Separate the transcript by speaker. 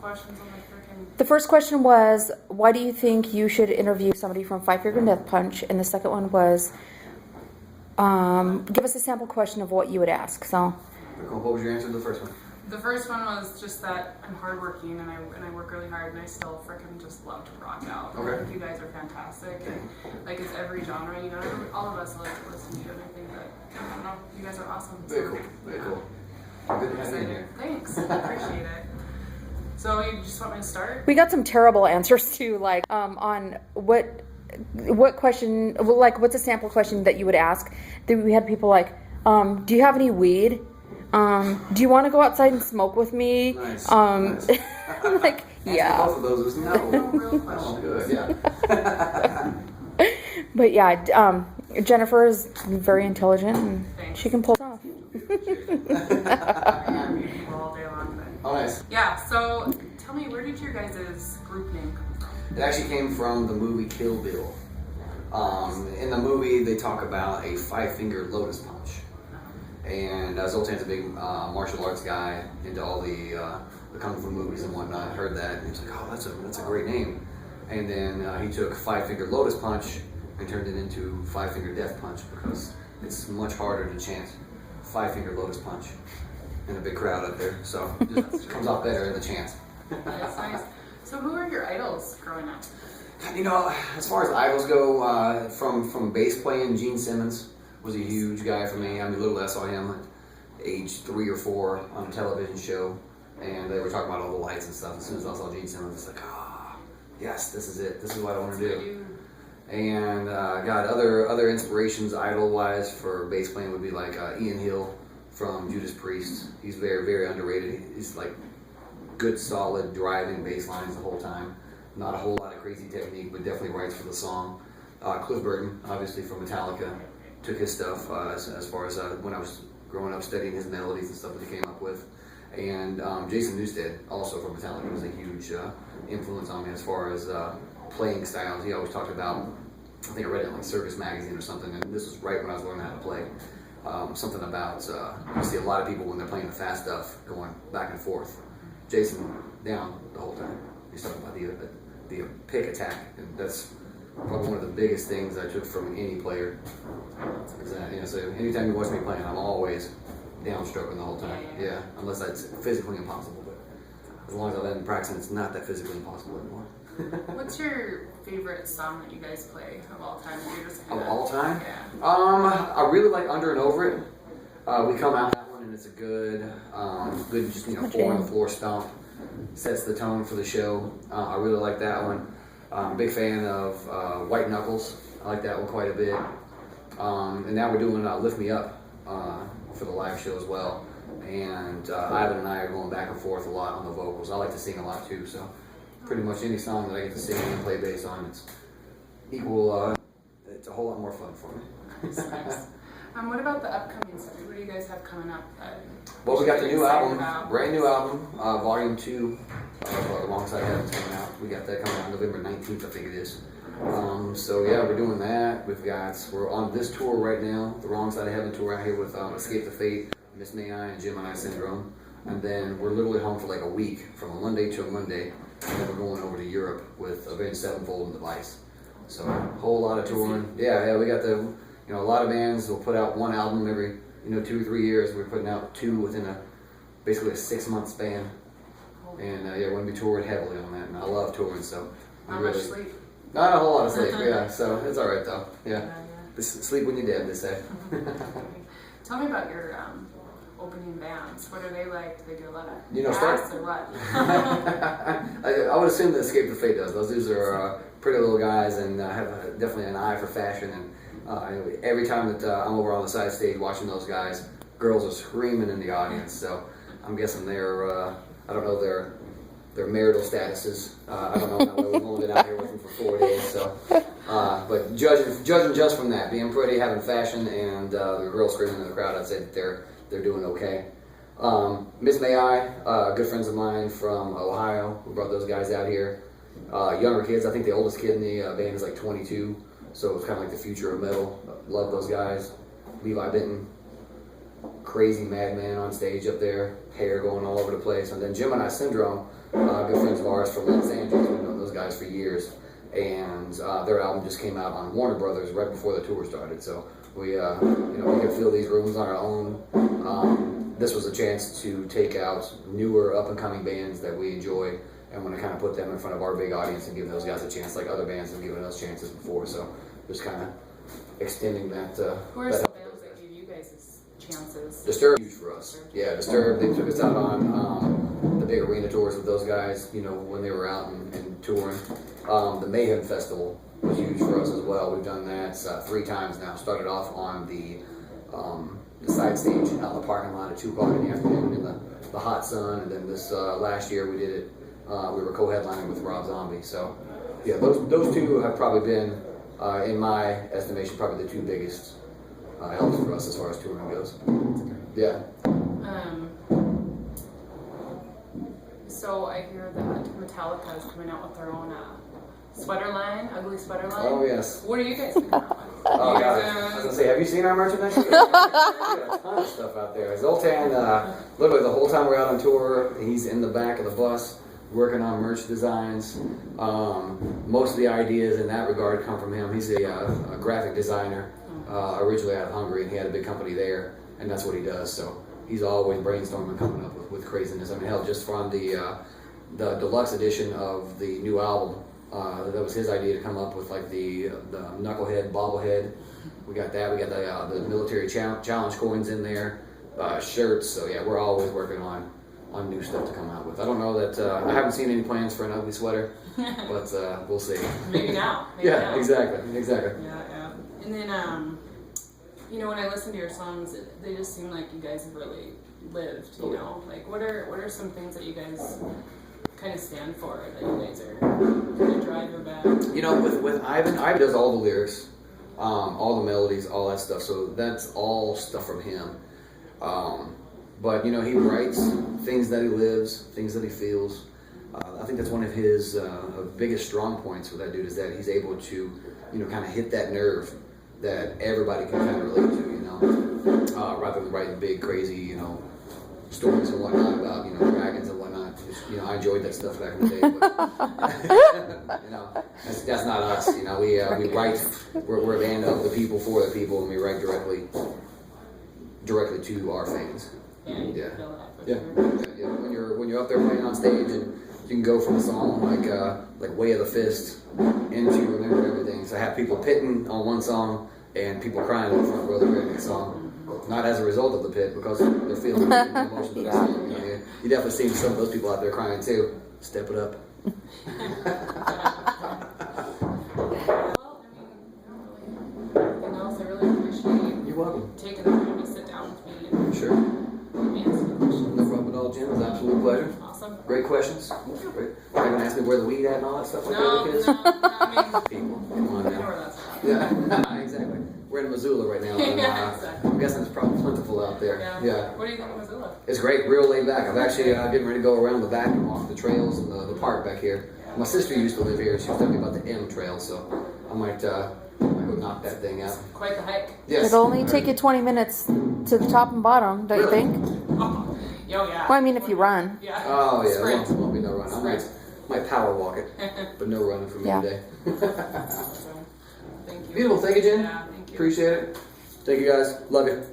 Speaker 1: questions on the freaking...
Speaker 2: The first question was, why do you think you should interview somebody from Five Finger Death Punch? And the second one was, give us a sample question of what you would ask. So,
Speaker 3: what was your answer to the first one?
Speaker 1: The first one was just that I'm hardworking and I work really hard and I still freaking just love to rock out.
Speaker 3: Okay.
Speaker 1: I think you guys are fantastic. And, like, it's every genre, you know, all of us like to listen to you, and I think that, I don't know, you guys are awesome.
Speaker 3: Very cool. Very cool. Good to have you here.
Speaker 1: Thanks. I appreciate it. So you just want me to start?
Speaker 2: we got some terrible answers too, like on what question, well, like what's a sample question that you would ask? Then we had people like, do you have any weed? Do you want to go outside and smoke with me?
Speaker 3: Nice.
Speaker 2: Nice. I'm like, yeah.
Speaker 3: Both of those was no.
Speaker 1: No real questions.
Speaker 3: Oh, good. Yeah.
Speaker 2: But yeah, Jennifer is very intelligent and
Speaker 1: Thanks.
Speaker 2: she can pull it off.
Speaker 1: All day long.
Speaker 3: Oh, nice.
Speaker 1: Yeah, so tell me, where did your guys' group name come from?
Speaker 3: It actually came from the movie Kill Bill. In the movie, they talk about a five-finger lotus punch. And Zoltan's a big martial arts guy, into all the kung fu movies and whatnot. Heard that, and he was like, "Oh, that's a great name." And then he took five-finger lotus punch and turned it into five-finger death punch because it's much harder to chant five-finger lotus punch in a big crowd up there. So it just comes off better in the chant.
Speaker 1: That's nice. So who are your idols growing up?
Speaker 3: You know, as far as idols go, from bass playing, Gene Simmons was a huge guy for me. I mean, little I saw him at age 3 or 4 on a television show, and they were talking about all the lights and stuff. As soon as I saw Gene Simmons, it's like, yes, this is it. This is what I want to do. And got other inspirations idol-wise for bass playing would be like Ian Hill from Judas Priest. He's very, very underrated. He's like good, solid, driving bass lines the whole time. Not a whole lot of crazy technique, but definitely writes for the song. Cliff Burton, obviously from Metallica, took his stuff as far as when I was growing up studying his melodies and stuff that he came up with. And Jason Newsted, also from Metallica, was a huge influence on me as far as playing styles. He always talked about, I think I read it in like Circus Magazine or something, and this was right when I was learning how to play. Something about, you see a lot of people when they're playing the fast stuff going back and forth. Jason down the whole time. He's talking about the pick attack, and that's probably one of the biggest things I took from any player. Is that, so anytime you watch me playing, I'm always downstroking the whole time. Yeah, unless that's physically impossible. But as long as I've been practicing, it's not that physically impossible anymore.
Speaker 1: What's your favorite song that you guys play of all time?
Speaker 3: Of all time?
Speaker 1: Yeah.
Speaker 3: I really like Under and Over It. We come out that one, and it's a good, just 4 on the floor stomp. Sets the tone for the show. I really like that one. I'm a big fan of White Knuckles. I like that one quite a bit. And now we're doing Lift Me Up for the live show as well. And Ivan and I are going back and forth a lot on the vocals. I like to sing a lot too, so pretty much any song that I get to sing and play bass on, it's equal. It's a whole lot more fun for me.
Speaker 1: Nice. What about the upcoming stuff? What do you guys have coming up?
Speaker 3: Well, we got the new album, brand new album, Volume 2 of The Wrong Side of Heaven's coming out. We got that coming out November 19th, I think it is. So yeah, we're doing that. We're on this tour right now, The Wrong Side of Heaven tour out here with Escape the Fate, Miss May I, and Gemini Syndrome. And then we're literally home for like a week, from a Monday to a Monday. And then we're going over to Europe with Avenged Sevenfold and Device. So a whole lot of touring. Yeah, we got a lot of bands will put out one album every 2 or 3 years. We're putting out 2 within basically a 6-month span. And we're going to be touring heavily on that. And I love touring, so
Speaker 1: Not much sleep.
Speaker 3: Not a whole lot of sleep, yeah. So it's all right though. Yeah. Sleep when you're dead, they say.
Speaker 1: Tell me about your opening bands. What are they like? Do they do a lot of
Speaker 3: start
Speaker 1: or what?
Speaker 3: I would assume that Escape the Fate does. Those dudes are pretty little guys and have definitely an eye for fashion. And every time that I'm over on the side stage watching those guys, girls are screaming in the audience. So I'm guessing they're, I don't know their marital statuses. I don't know how well we've only been out here with them for 4 days. So, but judging just from that, being pretty, having fashion, and the girls screaming in the crowd, I'd say that they're doing okay. Miss May I, good friends of mine from Ohio, who brought those guys out here. Younger kids, I think the oldest kid in the band is like 22, so it's kind of like the future of metal. Love those guys. Levi Benton, crazy madman on stage up there, hair going all over the place. And then Gemini Syndrome, good friends of ours from Los Angeles. We've known those guys for years, and their album just came out on Warner Brothers right before the tour started. So we, we could fill these rooms on our own. This was a chance to take out newer, up-and-coming bands that we enjoy, and want to kind of put them in front of our big audience and give those guys a chance, like other bands have given us chances before. So just kind of extending that.
Speaker 1: Who are some bands that gave you guys chances?
Speaker 3: Disturbed, huge for us. Yeah, Disturbed. They took us out on the big arena tours with those guys. When they were out and touring. The Mayhem Festival was huge for us as well. We've done that 3 times now. Started off on the side stage out in the parking lot at 2 o'clock in the afternoon in the hot sun, and then this last year we did it. We were co-headlining with Rob Zombie. So yeah, those two have probably been, in my estimation, probably the 2 biggest helps for us as far as touring goes. Yeah.
Speaker 1: So I hear that Metallica is coming out with their own sweater line, ugly sweater line.
Speaker 3: Oh yes.
Speaker 1: What are you guys doing?
Speaker 3: Oh, God. I was gonna say, have you seen our merchandise? We got a ton of stuff out there. Zoltan, literally the whole time we're out on tour, he's in the back of the bus working on merch designs. Most of the ideas in that regard come from him. He's a graphic designer, originally out of Hungary, and he had a big company there, and that's what he does. So he's always brainstorming, coming up with craziness. I mean, hell, just from the deluxe edition of the new album. That was his idea to come up with like the knucklehead bobblehead. We got that. We got the military challenge coins in there, shirts. So yeah, we're always working on new stuff to come out with. I don't know that I haven't seen any plans for an ugly sweater, but we'll see.
Speaker 1: Maybe now.
Speaker 3: Yeah,
Speaker 1: now.
Speaker 3: exactly.
Speaker 1: Yeah. And then when I listen to your songs, they just seem like you guys have really lived. Like what are some things that you guys kind of stand for, that you guys are gonna drive your back?
Speaker 3: With Ivan does all the lyrics, all the melodies, all that stuff. So that's all stuff from him. But he writes things that he lives, things that he feels. I think that's one of his biggest strong points with that dude, is that he's able to, kind of hit that nerve that everybody can kind of relate to, rather than writing big, crazy, stories and whatnot about, dragons and whatnot. I enjoyed that stuff back in the day, but that's not us. We write. We're a band of the people for the people, and we write directly to our fans.
Speaker 1: Yeah.
Speaker 3: Yeah. When you're up there playing on stage, and you can go from a song like Way of the Fist into Remember Everything. So I have people pitting on one song and people crying in the front row of the very next song. Not as a result of the pit, because they're feeling the emotions of the song. You definitely see some of those people out there crying too. Step it up.
Speaker 1: Anything else? I really appreciate
Speaker 3: You're welcome.
Speaker 1: taking the time to sit down with me and
Speaker 3: Sure.
Speaker 1: let me answer the questions.
Speaker 3: No problem at all, Jim. It was an absolute pleasure.
Speaker 1: Awesome.
Speaker 3: Great questions. Great. You're gonna ask me where the weed at and all that stuff like
Speaker 1: No,
Speaker 3: that, kids?
Speaker 1: I mean,
Speaker 3: People, come on
Speaker 1: I know
Speaker 3: now.
Speaker 1: where that's at.
Speaker 3: Yeah, exactly. We're in Missoula right now. And,
Speaker 1: Yeah, exactly.
Speaker 3: I'm guessing it's probably plentiful out there. Yeah.
Speaker 1: What do you think of Missoula?
Speaker 3: It's great, real laid back. I'm actually getting ready to go around the back and walk the trails and the park back here. My sister used to live here. She was telling me about the M Trail, so I might go knock that thing out.
Speaker 1: Quite the hike.
Speaker 3: Yes.
Speaker 2: It'll only take you 20 minutes to the top and bottom, don't you think?
Speaker 1: Oh, yeah.
Speaker 2: Well, I mean, if you run.
Speaker 1: Yeah.
Speaker 3: Oh yeah,
Speaker 1: Sprint.
Speaker 3: there won't be no run. I might power walk it, but no running for me
Speaker 2: Yeah.
Speaker 3: today.
Speaker 1: Awesome. Thank you.
Speaker 3: Beautiful, thank you, Jen.
Speaker 1: Yeah, thank you.
Speaker 3: Appreciate it. Thank you guys. Love you.